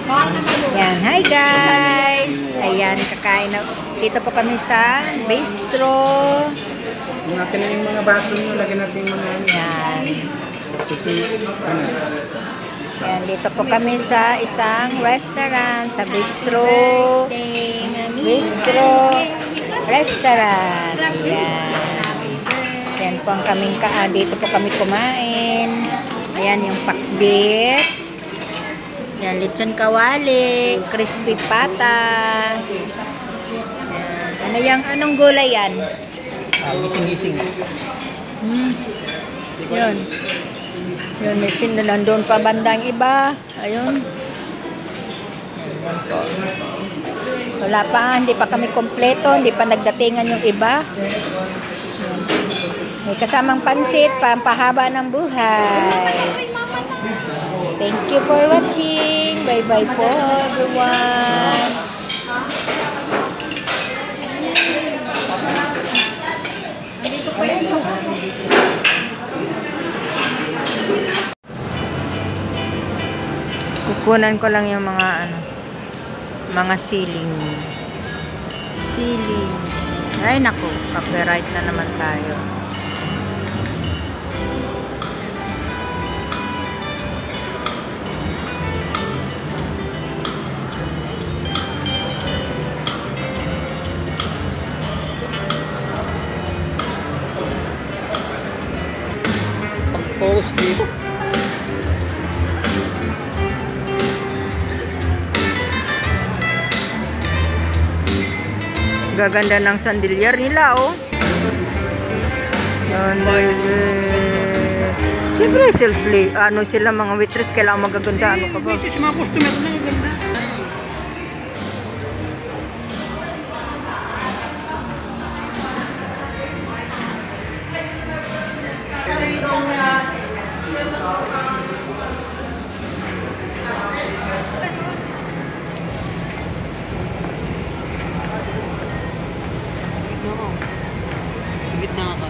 Yan, hi guys! Ayan, kakain na. Dito po kami sa bistro. Natin na yung mga baso nyo, lagyan natin yung mga Yan. ano. Yan, dito po kami sa isang restaurant, sa bistro. Bistro restaurant. Ayan. Yan po ang kaming dito po kami kumain. Ayan yung pakbit. Yan, lechon kawali, crispy pata. Yan. Ano yung, anong gulay yan? Gising-gising. Yun. Yun, may nandun pa bandang iba. Ayun. Yan po. Wala pa, hindi pa kami kompleto, hindi pa nagdatingan yung iba. Yan. May kasamang pansit, pampahaba ng buhay. Thank you for watching. Bye-bye po, everyone. Kukunan ko lang yung mga ceiling. Ay naku, copyright na naman tayo. Pag-post dito. Gaganda ng sandilyer nila, oh. Yan, siyempre, sila mga waitress, kailangan magaganda. Ano ka ba? Ito mga customer na ganda. Gitna ka.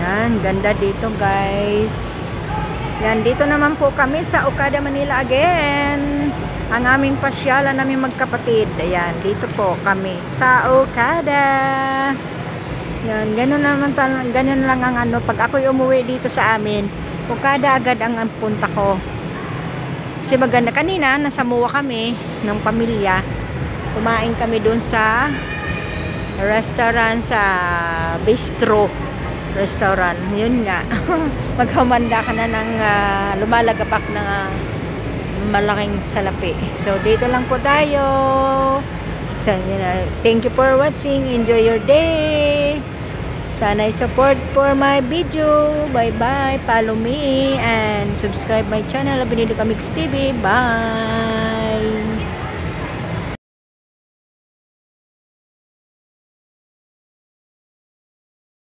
Yan, ganda dito guys. Yan, dito naman po kami sa Okada, Manila again. Ang aming pasyalan namin magkapatid. Ayan, dito po kami sa Okada. Yan, ganun lang ang ano. Pag ako'y umuwi dito sa amin, Okada agad ang punta ko. Kasi maganda, kanina nasa Muwa kami ng pamilya. Kumain kami dun sa restaurant, sa bistro restaurant. Yun nga. Maghamanda ka na ng lumalagapak na malaking salapi. So, dito lang po tayo. So, thank you for watching. Enjoy your day. Sana i-support for my video. Bye-bye. Follow me and subscribe my channel. Abinido Kamix TV. Bye.